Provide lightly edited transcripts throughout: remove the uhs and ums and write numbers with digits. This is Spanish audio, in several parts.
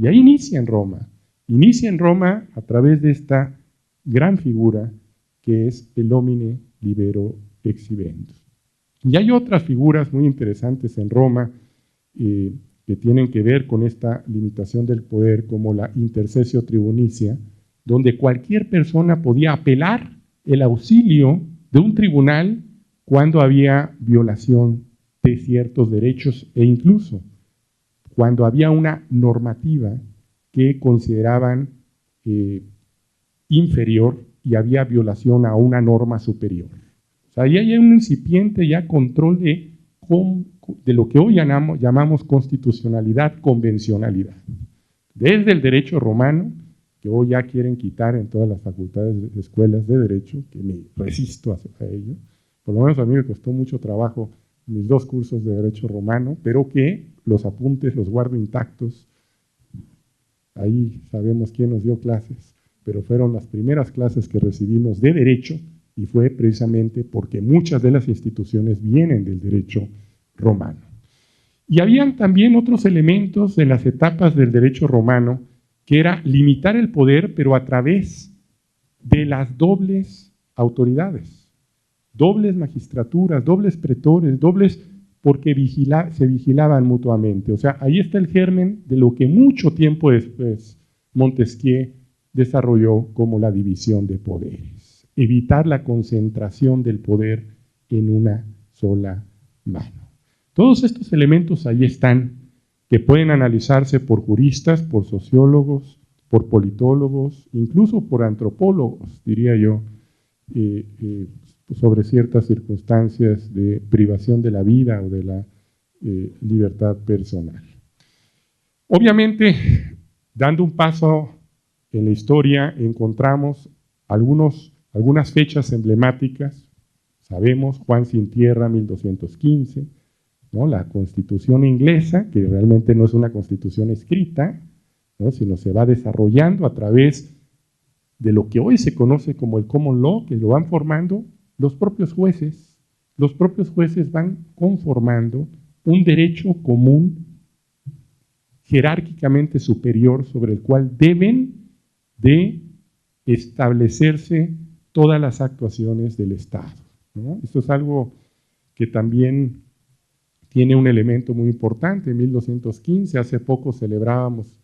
Y ahí inicia en Roma a través de esta gran figura que es el homine libero exhibendo. Y hay otras figuras muy interesantes en Roma que tienen que ver con esta limitación del poder, como la intercesio tribunicia, donde cualquier persona podía apelar el auxilio de un tribunal cuando había violación de ciertos derechos e incluso cuando había una normativa que consideraban inferior y había violación a una norma superior. O sea, ahí hay un incipiente ya control de lo que hoy llamamos constitucionalidad, convencionalidad. Desde el derecho romano, que hoy ya quieren quitar en todas las facultades de escuelas de derecho, que me resisto a ello, por lo menos a mí me costó mucho trabajo mis 2 cursos de derecho romano, pero que los apuntes los guardo intactos. Ahí sabemos quién nos dio clases, pero fueron las primeras clases que recibimos de derecho y fue precisamente porque muchas de las instituciones vienen del derecho romano. Y habían también otros elementos en las etapas del derecho romano que era limitar el poder, pero a través de las dobles autoridades, dobles magistraturas, dobles pretores, dobles porque se vigilaban mutuamente. O sea, ahí está el germen de lo que mucho tiempo después Montesquieu desarrolló como la división de poderes. Evitar la concentración del poder en una sola mano. Todos estos elementos ahí están, que pueden analizarse por juristas, por sociólogos, por politólogos, incluso por antropólogos, diría yo, sobre ciertas circunstancias de privación de la vida o de la libertad personal. Obviamente, dando un paso en la historia, encontramos algunas fechas emblemáticas. Sabemos, Juan sin tierra, 1215, ¿no? La Constitución inglesa, que realmente no es una constitución escrita, ¿no? Sino se va desarrollando a través de lo que hoy se conoce como el common law, que lo van formando los propios jueces. Los propios jueces van conformando un derecho común jerárquicamente superior sobre el cual deben de establecerse todas las actuaciones del Estado, ¿no? Esto es algo que también tiene un elemento muy importante. En 1215, hace poco celebrábamos,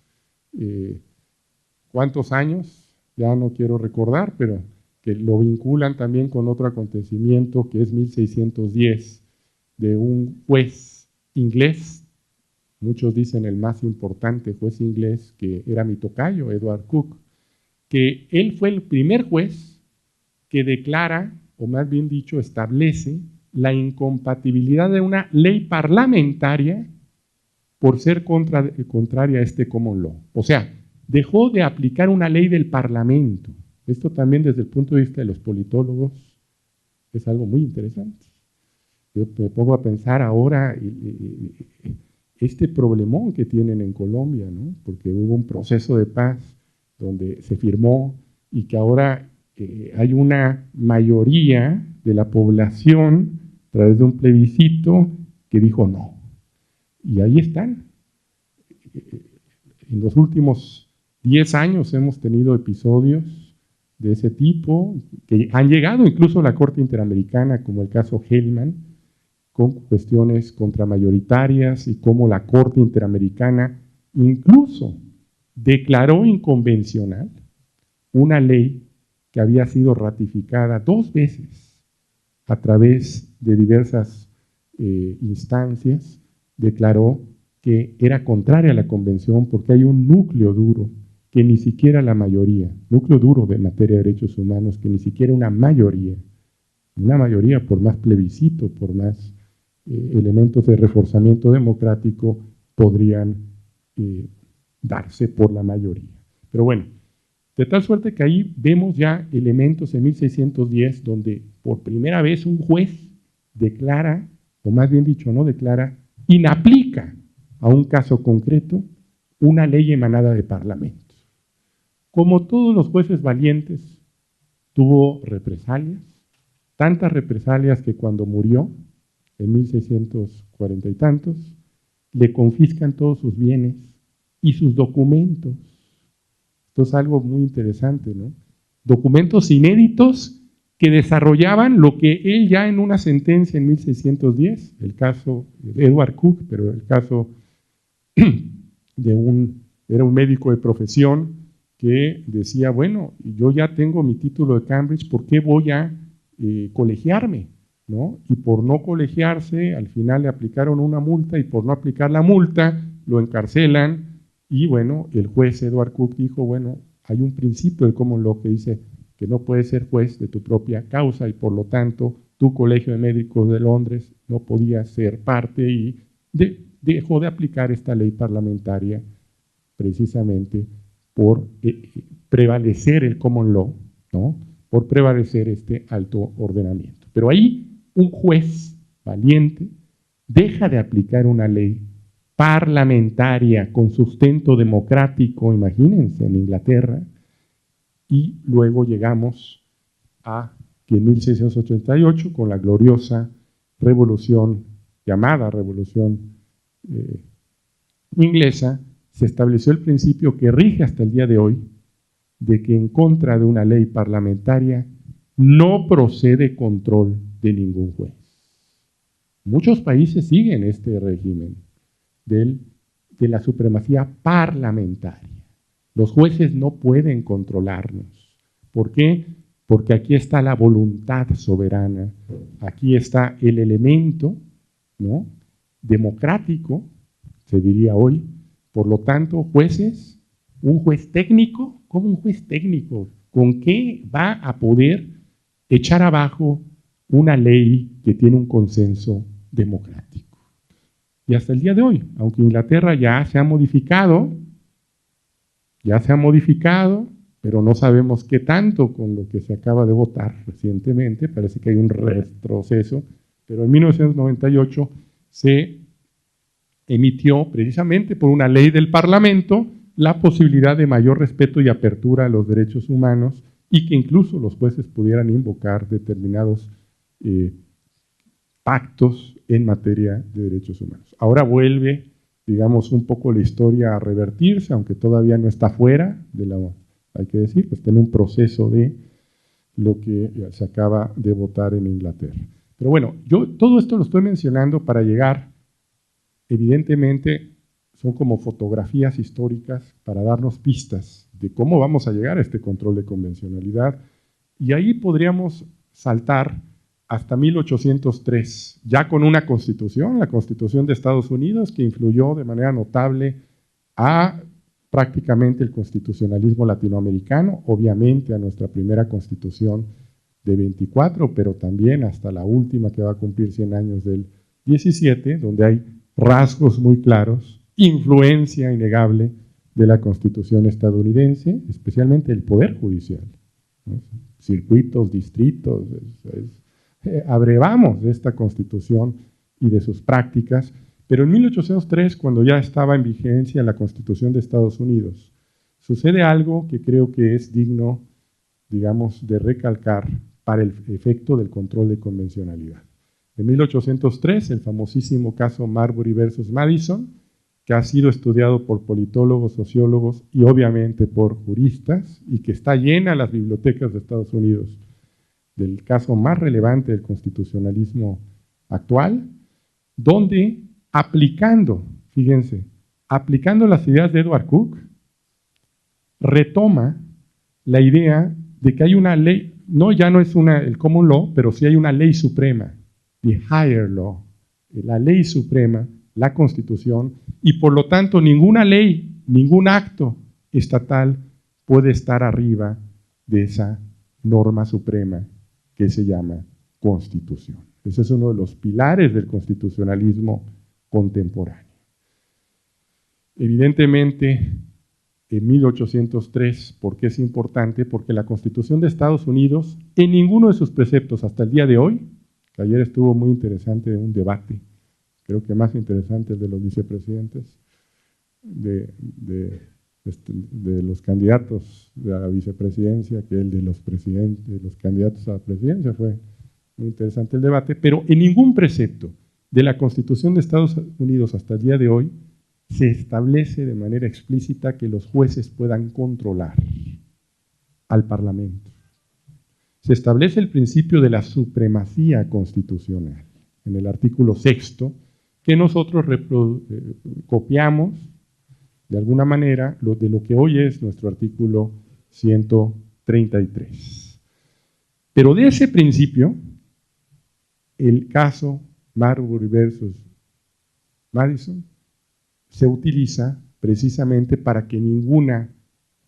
¿cuántos años? Ya no quiero recordar, pero que lo vinculan también con otro acontecimiento que es 1610, de un juez inglés, muchos dicen el más importante juez inglés, que era mi tocayo, Edward Coke, que él fue el primer juez que declara, o más bien dicho, establece la incompatibilidad de una ley parlamentaria por ser contraria a este common law. O sea, dejó de aplicar una ley del Parlamento. Esto también desde el punto de vista de los politólogos es algo muy interesante. Yo me pongo a pensar ahora este problemón que tienen en Colombia, ¿no? Porque hubo un proceso de paz donde se firmó y que ahora hay una mayoría de la población a través de un plebiscito que dijo no. Y ahí están. En los últimos 10 años hemos tenido episodios de ese tipo que han llegado incluso a la Corte Interamericana, como el caso Hellman, con cuestiones contramayoritarias y cómo la Corte Interamericana incluso declaró inconvencional una ley que había sido ratificada 2 veces a través de diversas instancias, declaró que era contraria a la convención porque hay un núcleo duro que ni siquiera la mayoría, núcleo duro de materia de derechos humanos, que ni siquiera una mayoría por más plebiscito, por más elementos de reforzamiento democrático podrían darse por la mayoría. Pero bueno, de tal suerte que ahí vemos ya elementos en 1610 donde por primera vez un juez declara, o más bien dicho no declara, inaplica a un caso concreto una ley emanada de parlamentos. Como todos los jueces valientes, tuvo represalias, tantas represalias que cuando murió, en 1640 y tantos, le confiscan todos sus bienes y sus documentos. Esto es algo muy interesante, ¿no? Documentos inéditos que desarrollaban lo que él ya en una sentencia en 1610, el caso de Edward Cook, pero el caso era un médico de profesión que decía, bueno, yo ya tengo mi título de Cambridge, ¿por qué voy a colegiarme? ¿No? Y por no colegiarse, al final le aplicaron una multa y por no aplicar la multa, lo encarcelan y bueno, el juez Edward Cook dijo, bueno, hay un principio del common law que dice que no puedes ser juez de tu propia causa y por lo tanto tu colegio de médicos de Londres no podía ser parte y dejó de aplicar esta ley parlamentaria precisamente por prevalecer el common law, ¿no? Por prevalecer este alto ordenamiento. Pero ahí un juez valiente deja de aplicar una ley parlamentaria con sustento democrático, imagínense, en Inglaterra, y luego llegamos a que en 1688, con la gloriosa revolución, llamada revolución inglesa, se estableció el principio que rige hasta el día de hoy, de que en contra de una ley parlamentaria no procede control de ningún juez. Muchos países siguen este régimen de la supremacía parlamentaria. Los jueces no pueden controlarnos. ¿Por qué? Porque aquí está la voluntad soberana, aquí está el elemento, ¿no?, democrático, se diría hoy. Por lo tanto, jueces, un juez técnico, ¿cómo un juez técnico? ¿Con qué va a poder echar abajo una ley que tiene un consenso democrático? Y hasta el día de hoy, aunque Inglaterra ya se ha modificado, pero no sabemos qué tanto con lo que se acaba de votar recientemente, parece que hay un retroceso, pero en 1998 se emitió precisamente por una ley del Parlamento la posibilidad de mayor respeto y apertura a los derechos humanos y que incluso los jueces pudieran invocar determinados pactos en materia de derechos humanos. Ahora vuelve, digamos, un poco la historia a revertirse, aunque todavía no está fuera de la, hay que decir, pues está en un proceso de lo que se acaba de votar en Inglaterra. Pero bueno, yo todo esto lo estoy mencionando para llegar, evidentemente, son como fotografías históricas para darnos pistas de cómo vamos a llegar a este control de convencionalidad. Y ahí podríamos saltar hasta 1803, ya con una constitución, la Constitución de Estados Unidos, que influyó de manera notable a prácticamente el constitucionalismo latinoamericano, obviamente a nuestra primera constitución de 24, pero también hasta la última que va a cumplir 100 años del 17, donde hay rasgos muy claros, influencia innegable de la Constitución estadounidense, especialmente el Poder Judicial, ¿no? Circuitos, distritos, abrevamos de esta Constitución y de sus prácticas, pero en 1803, cuando ya estaba en vigencia la Constitución de Estados Unidos, sucede algo que creo que es digno, digamos, de recalcar para el efecto del control de convencionalidad. En 1803, el famosísimo caso Marbury versus Madison, que ha sido estudiado por politólogos, sociólogos y obviamente por juristas, y que está llena las bibliotecas de Estados Unidos, del caso más relevante del constitucionalismo actual, donde aplicando, fíjense, aplicando las ideas de Edward Cook, retoma la idea de que hay una ley, no, ya no es el common law, pero sí hay una ley suprema, the higher law, la ley suprema, la Constitución, y por lo tanto ninguna ley, ningún acto estatal puede estar arriba de esa norma suprema que se llama Constitución. Ese es uno de los pilares del constitucionalismo contemporáneo. Evidentemente, en 1803, ¿por qué es importante? Porque la Constitución de Estados Unidos, en ninguno de sus preceptos hasta el día de hoy, que ayer estuvo muy interesante un debate, creo que más interesante el de los vicepresidentes, de los candidatos de la vicepresidencia que el de los presidentes, de los candidatos a la presidencia, fue muy interesante el debate, pero en ningún precepto de la Constitución de Estados Unidos hasta el día de hoy se establece de manera explícita que los jueces puedan controlar al Parlamento. Se establece el principio de la supremacía constitucional en el artículo 6º, que nosotros copiamos de alguna manera de lo que hoy es nuestro artículo 133. Pero de ese principio, el caso Marbury versus Madison se utiliza precisamente para que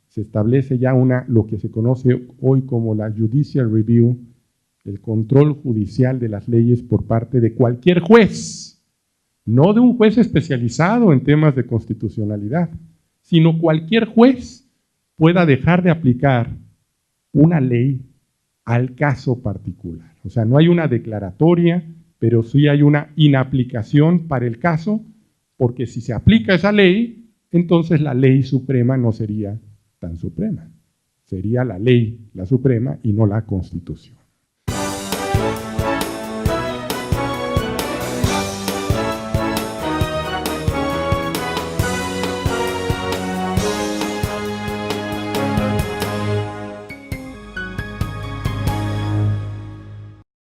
se establece ya lo que se conoce hoy como la judicial review, el control judicial de las leyes por parte de cualquier juez, no de un juez especializado en temas de constitucionalidad, sino cualquier juez pueda dejar de aplicar una ley al caso particular. O sea, no hay una declaratoria, pero sí hay una inaplicación para el caso, porque si se aplica esa ley, entonces la ley suprema no sería tan suprema. Sería la ley la suprema y no la Constitución.